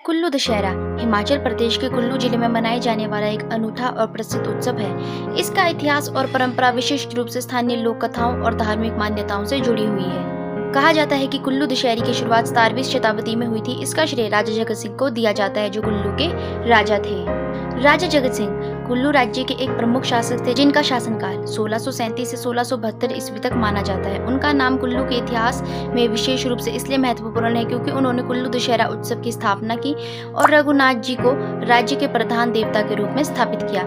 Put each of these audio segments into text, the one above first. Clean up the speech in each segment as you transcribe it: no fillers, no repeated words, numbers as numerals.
कुल्लू दशहरा हिमाचल प्रदेश के कुल्लू जिले में मनाए जाने वाला एक अनूठा और प्रसिद्ध उत्सव है। इसका इतिहास और परंपरा विशिष्ट रूप से स्थानीय लोक कथाओं और धार्मिक मान्यताओं से जुड़ी हुई है। कहा जाता है कि कुल्लू दशहरे की शुरुआत 17वीं शताब्दी में हुई थी। इसका श्रेय राजा जगत सिंह को दिया जाता है, जो कुल्लू के राजा थे। राजा जगत सिंह कुल्लू राज्य के एक प्रमुख शासक थे, जिनका शासनकाल 1637 से 1672 ईस्वी तक माना जाता है। उनका नाम कुल्लू के इतिहास में विशेष रूप से इसलिए महत्वपूर्ण है क्योंकि उन्होंने कुल्लू दशहरा उत्सव की स्थापना की और रघुनाथ जी को राज्य के प्रधान देवता के रूप में स्थापित किया।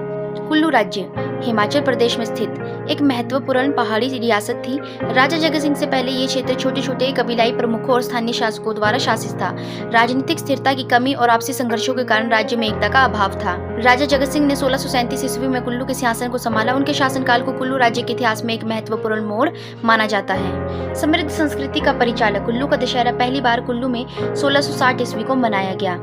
कुल्लू राज्य हिमाचल प्रदेश में स्थित एक महत्वपूर्ण पहाड़ी रियासत थी। राजा जगत सिंह से पहले ये क्षेत्र छोटे छोटे कबीलाई प्रमुखों और स्थानीय शासकों द्वारा शासित था। राजनीतिक स्थिरता की कमी और आपसी संघर्षों के कारण राज्य में एकता का अभाव था। राजा जगत सिंह ने 1637 ईस्वी में कुल्लू के सिंहासन को संभाला। उनके शासनकाल को कुल्लू राज्य के इतिहास में एक महत्वपूर्ण मोड़ माना जाता है। समृद्ध संस्कृति का परिचालक कुल्लू का दशहरा पहली बार कुल्लू में 1660 ईस्वी को मनाया गया।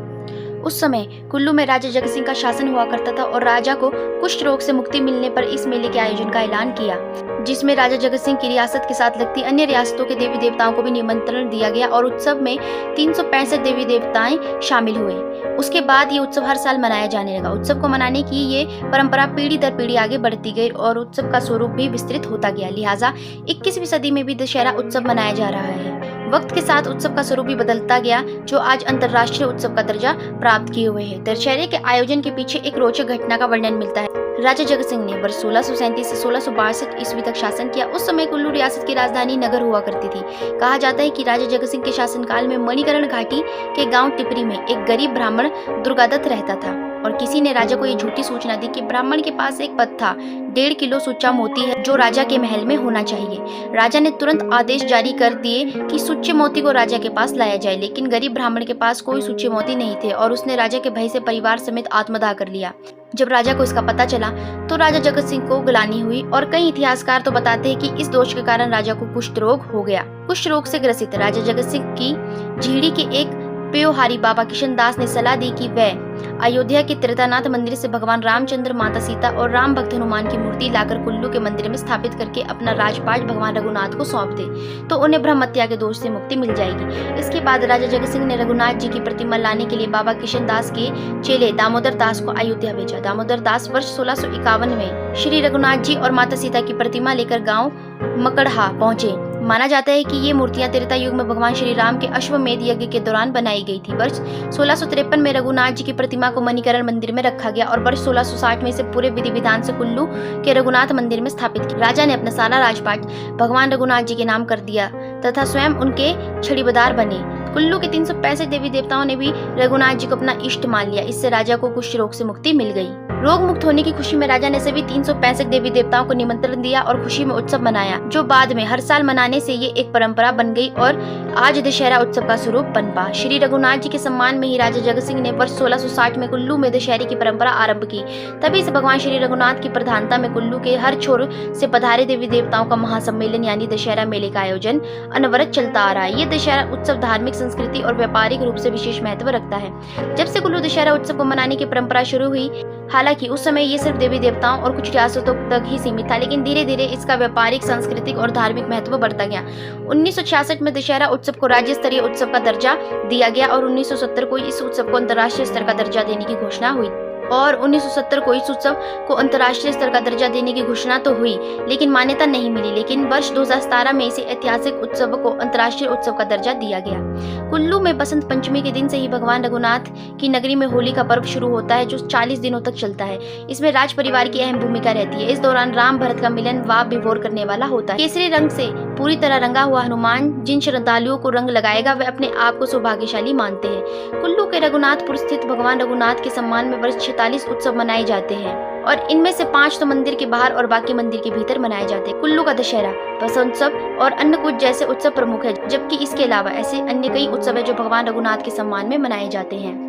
उस समय कुल्लू में राजा जगत सिंह का शासन हुआ करता था और राजा को कुष्ठ रोग से मुक्ति मिलने पर इस मेले के आयोजन का ऐलान किया, जिसमें राजा जगत सिंह की रियासत के साथ लगती अन्य रियासतों के देवी देवताओं को भी निमंत्रण दिया गया और उत्सव में 365 देवी देवताएं शामिल हुए। उसके बाद ये उत्सव हर साल मनाया जाने लगा। उत्सव को मनाने की ये परंपरा पीढ़ी दर पीढ़ी आगे बढ़ती गई और उत्सव का स्वरूप भी विस्तृत होता गया। लिहाजा 21वीं सदी में भी दशहरा उत्सव मनाया जा रहा है। वक्त के साथ उत्सव का स्वरूप भी बदलता गया, जो आज अंतर्राष्ट्रीय उत्सव का दर्जा प्राप्त किए हुए है। दशहरे के आयोजन के पीछे एक रोचक घटना का वर्णन मिलता है। राजा जगत सिंह ने वर्ष 1637 से 1662 ईस्वी तक शासन किया। उस समय कुल्लू रियासत की राजधानी नगर हुआ करती थी। कहा जाता है कि राजा जगत सिंह के शासनकाल में मणिकरण घाटी के गांव टिपरी में एक गरीब ब्राह्मण दुर्गादत्त रहता था और किसी ने राजा को ये झूठी सूचना दी कि ब्राह्मण के पास एक पद था, 1.5 किलो सुच्चा मोती है, जो राजा के महल में होना चाहिए। राजा ने तुरंत आदेश जारी कर दिए कि सुच्चे मोती को राजा के पास लाया जाए, लेकिन गरीब ब्राह्मण के पास कोई सुच्चे मोती नहीं थे और उसने राजा के भय से परिवार समेत आत्मदाह कर लिया। जब राजा को इसका पता चला तो राजा जगत सिंह को ग्लानि हुई और कई इतिहासकार तो बताते हैं कि इस दोष के कारण राजा को कुष्ठ रोग हो गया। कुष्ठ रोग से ग्रसित राजा जगत सिंह की झीड़ी के एक पेयोहारी बाबा किशन दास ने सलाह दी कि वह अयोध्या के त्रेतानाथ मंदिर से भगवान रामचंद्र, माता सीता और राम भक्त हनुमान की मूर्ति लाकर कुल्लू के मंदिर में स्थापित करके अपना राजपाट भगवान रघुनाथ को सौंप दे तो उन्हें ब्रह्म हत्या के दोष से मुक्ति मिल जाएगी। इसके बाद राजा जगत सिंह ने रघुनाथ जी की प्रतिमा लाने के लिए बाबा किशन दास के चेले दामोदर दास को अयोध्या भेजा। दामोदर दास वर्ष 1651 में श्री रघुनाथ जी और माता सीता की प्रतिमा लेकर गाँव मकड़हा पहुँचे। माना जाता है कि ये मूर्तियां त्रेता युग में भगवान श्री राम के अश्वमेध यज्ञ के दौरान बनाई गई थी। वर्ष 1653 में रघुनाथ जी की प्रतिमा को मणिकरण मंदिर में रखा गया और वर्ष 1660 में इसे पूरे विधि विधान से कुल्लू के रघुनाथ मंदिर में स्थापित किया। राजा ने अपना सारा राजपाट भगवान रघुनाथ जी के नाम कर दिया तथा स्वयं उनके छड़ीबदार बने। कुल्लू के 365 देवी देवताओं ने भी रघुनाथ जी को अपना इष्ट मान लिया। इससे राजा को कुष्ठ रोग से मुक्ति मिल गई। रोग मुक्त होने की खुशी में राजा ने सभी 365 देवी देवताओं को निमंत्रण दिया और खुशी में उत्सव मनाया, जो बाद में हर साल मनाने से ये एक परंपरा बन गई और आज दशहरा उत्सव का स्वरूप बन पा। श्री रघुनाथ जी के सम्मान में ही राजा जगत सिंह ने वर्ष 1660 में कुल्लू में दशहरे की परंपरा आरंभ की। तभी से भगवान श्री रघुनाथ की प्रधानता में कुल्लू के हर छोर से पधारे देवी देवताओं का महासम्मेलन यानी दशहरा मेले का आयोजन अनवरत चलता आ रहा है। ये दशहरा उत्सव धार्मिक, संस्कृति और व्यापारिक रूप से विशेष महत्व रखता है। जब से कुल्लू दशहरा उत्सव को मनाने की परंपरा शुरू हुई, हालांकि उस समय ये सिर्फ देवी देवताओं और कुछ रियासतों तक ही सीमित था, लेकिन धीरे धीरे इसका व्यापारिक, सांस्कृतिक और धार्मिक महत्व बढ़ता गया। 1966 में दशहरा उत्सव को राज्य स्तरीय उत्सव का दर्जा दिया गया और 1970 को इस उत्सव को अंतर्राष्ट्रीय स्तर का दर्जा देने की घोषणा हुई। और 1970 को इस उत्सव को अंतर्राष्ट्रीय स्तर का दर्जा देने की घोषणा तो हुई, लेकिन मान्यता नहीं मिली। लेकिन वर्ष 2017 में इसे ऐतिहासिक उत्सव को अंतर्राष्ट्रीय उत्सव का दर्जा दिया गया। कुल्लू में बसंत पंचमी के दिन से ही भगवान रघुनाथ की नगरी में होली का पर्व शुरू होता है, जो 40 दिनों तक चलता है। इसमें राज परिवार की अहम भूमिका रहती है। इस दौरान राम भरत का मिलन वाव विभोर करने वाला होता है। केसरी रंग से पूरी तरह रंगा हुआ हनुमान जिन श्रद्धालुओं को रंग लगाएगा वे अपने आप को सौभाग्यशाली मानते हैं। कुल्लू के रघुनाथपुर स्थित भगवान रघुनाथ के सम्मान में वर्ष 46 उत्सव मनाए जाते हैं और इनमें से 5 तो मंदिर के बाहर और बाकी मंदिर के भीतर मनाए जाते हैं। कुल्लू का दशहरा, बसंतोत्सव और अन्नकूट जैसे उत्सव प्रमुख है, जबकि इसके अलावा ऐसे अन्य कई उत्सव है जो भगवान रघुनाथ के सम्मान में मनाए जाते हैं।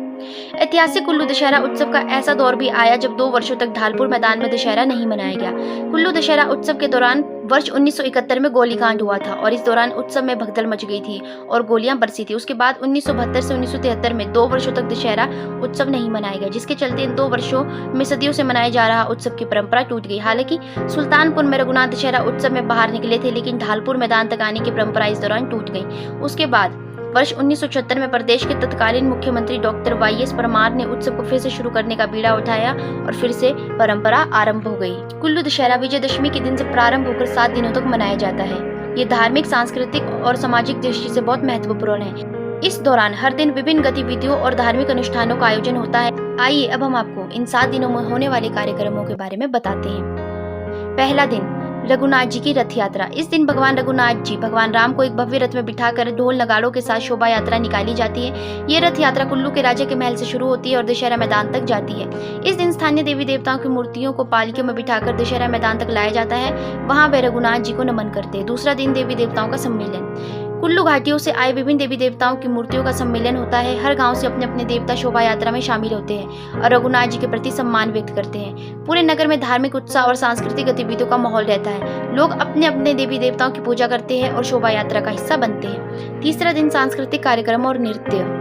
ऐतिहासिक कुल्लू दशहरा उत्सव का ऐसा दौर भी आया जब 2 वर्षों तक ढालपुर मैदान में दशहरा नहीं मनाया गया। कुल्लू दशहरा उत्सव के दौरान वर्ष 1971 में गोलीकांड हुआ था और इस दौरान उत्सव में भगदड़ मच गई थी और गोलियां बरसी थी। उसके बाद 1972 से 1973 में 2 वर्षों तक दशहरा उत्सव नहीं मनाया गया, जिसके चलते इन 2 वर्षों में सदियों से मनाया जा रहा उत्सव की परंपरा टूट गई। हालांकि सुल्तानपुर में रघुनाथ दशहरा उत्सव में बाहर निकले थे, लेकिन ढालपुर मैदान तक आने की परंपरा इस दौरान टूट गई। उसके बाद वर्ष 1976 में प्रदेश के तत्कालीन मुख्यमंत्री डॉक्टर वाईएस परमार ने उत्सव को फिर से शुरू करने का बीड़ा उठाया और फिर से परंपरा आरंभ हो गई। कुल्लू दशहरा विजयदशमी के दिन से प्रारंभ होकर 7 दिनों तक मनाया जाता है। ये धार्मिक, सांस्कृतिक और सामाजिक दृष्टि से बहुत महत्वपूर्ण है। इस दौरान हर दिन विभिन्न गतिविधियों और धार्मिक अनुष्ठानों का आयोजन होता है। आइए अब हम आपको इन 7 दिनों में होने वाले कार्यक्रमों के बारे में बताते हैं। पहला दिन, रघुनाथ जी की रथ यात्रा। इस दिन भगवान रघुनाथ जी भगवान राम को एक भव्य रथ में बिठाकर ढोल नगाड़ों के साथ शोभा यात्रा निकाली जाती है। ये रथ यात्रा कुल्लू के राजा के महल से शुरू होती है और दशहरा मैदान तक जाती है। इस दिन स्थानीय देवी देवताओं की मूर्तियों को पालकियों में बिठाकर दशहरा मैदान तक लाया जाता है। वहां वे रघुनाथ जी को नमन करते हैं। दूसरा दिन, देवी देवताओं का सम्मेलन। कुल्लू घाटियों से आए विभिन्न देवी देवताओं की मूर्तियों का सम्मेलन होता है। हर गांव से अपने अपने देवता शोभा यात्रा में शामिल होते हैं और रघुनाथ जी के प्रति सम्मान व्यक्त करते हैं। पूरे नगर में धार्मिक उत्साह और सांस्कृतिक गतिविधियों का माहौल रहता है। लोग अपने अपने देवी देवताओं की पूजा करते हैं और शोभा यात्रा का हिस्सा बनते हैं। तीसरा दिन, सांस्कृतिक कार्यक्रम और नृत्य।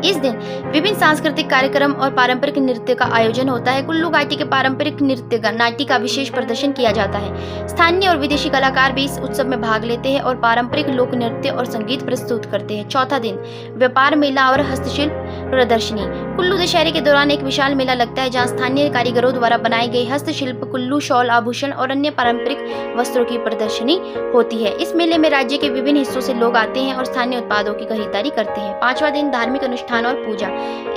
इस दिन विभिन्न सांस्कृतिक कार्यक्रम और पारंपरिक नृत्य का आयोजन होता है। कुल्लू घाटी के पारंपरिक नृत्य नाट्य का विशेष प्रदर्शन किया जाता है। स्थानीय और विदेशी कलाकार भी इस उत्सव में भाग लेते हैं और पारंपरिक लोक नृत्य और संगीत प्रस्तुत करते हैं। चौथा दिन, व्यापार मेला और हस्तशिल्प प्रदर्शनी। कुल्लू दशहरे के दौरान एक विशाल मेला लगता है जहां स्थानीय कारीगरों द्वारा बनाए गए हस्तशिल्प, कुल्लू शॉल, आभूषण और अन्य पारंपरिक वस्त्रों की प्रदर्शनी होती है। इस मेले में राज्य के विभिन्न हिस्सों से लोग आते हैं और स्थानीय उत्पादों की खरीदारी करते हैं। पांचवा दिन, धार्मिक अनुष्ठान और पूजा।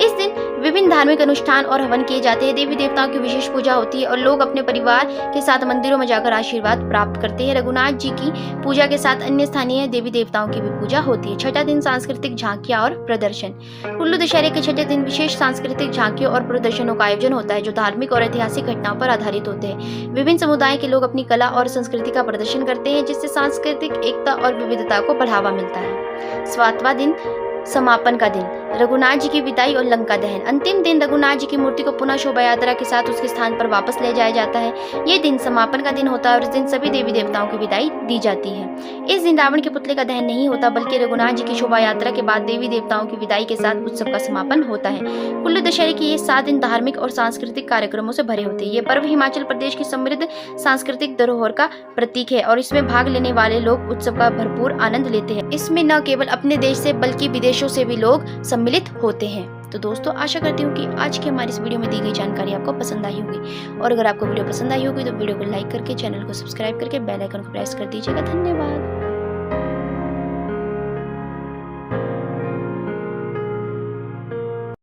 इस दिन विभिन्न धार्मिक अनुष्ठान और हवन किए जाते हैं। देवी देवताओं की विशेष पूजा होती है और लोग अपने परिवार के साथ मंदिरों में जाकर आशीर्वाद प्राप्त करते हैं। रघुनाथ जी की पूजा के साथ अन्य स्थानीय देवी देवताओं की भी पूजा होती है। छठा दिन, सांस्कृतिक झांकियां और प्रदर्शन। कुल्लू दशहरे के छठे दिन विशेष सांस्कृतिक झांकियों और प्रदर्शनों का आयोजन होता है जो धार्मिक और ऐतिहासिक घटनाओं पर आधारित होते हैं। विभिन्न समुदाय के लोग अपनी कला और संस्कृति का प्रदर्शन करते हैं जिससे सांस्कृतिक एकता और विविधता को बढ़ावा मिलता है। सातवां दिन, समापन का दिन, रघुनाथ जी की विदाई और लंका दहन। अंतिम दिन रघुनाथ जी की मूर्ति को पुनः शोभा यात्रा के साथ उसके स्थान पर वापस ले जाया जाता है। ये दिन समापन का दिन होता है और इस दिन सभी देवी देवताओं की विदाई दी जाती है। इस दिन रावण के पुतले का दहन नहीं होता बल्कि रघुनाथ जी की शोभा यात्रा के बाद देवी देवताओं की विदाई के साथ उत्सव का समापन होता है। कुल्लू दशहरे के ये 7 दिन धार्मिक और सांस्कृतिक कार्यक्रमों से भरे होते हैं। ये पर्व हिमाचल प्रदेश की समृद्ध सांस्कृतिक धरोहर का प्रतीक है और इसमें भाग लेने वाले लोग उत्सव का भरपूर आनंद लेते हैं। इसमें न केवल अपने देश से बल्कि विदेशों से भी लोग सम्मिलित होते हैं। तो दोस्तों, आशा करती हूँ कि आज की हमारी इस वीडियो में दी गई जानकारी आपको पसंद आई होगी और अगर आपको वीडियो पसंद आई होगी तो वीडियो को लाइक करके चैनल को सब्सक्राइब करके बेल आइकन को प्रेस कर दीजिएगा। धन्यवाद।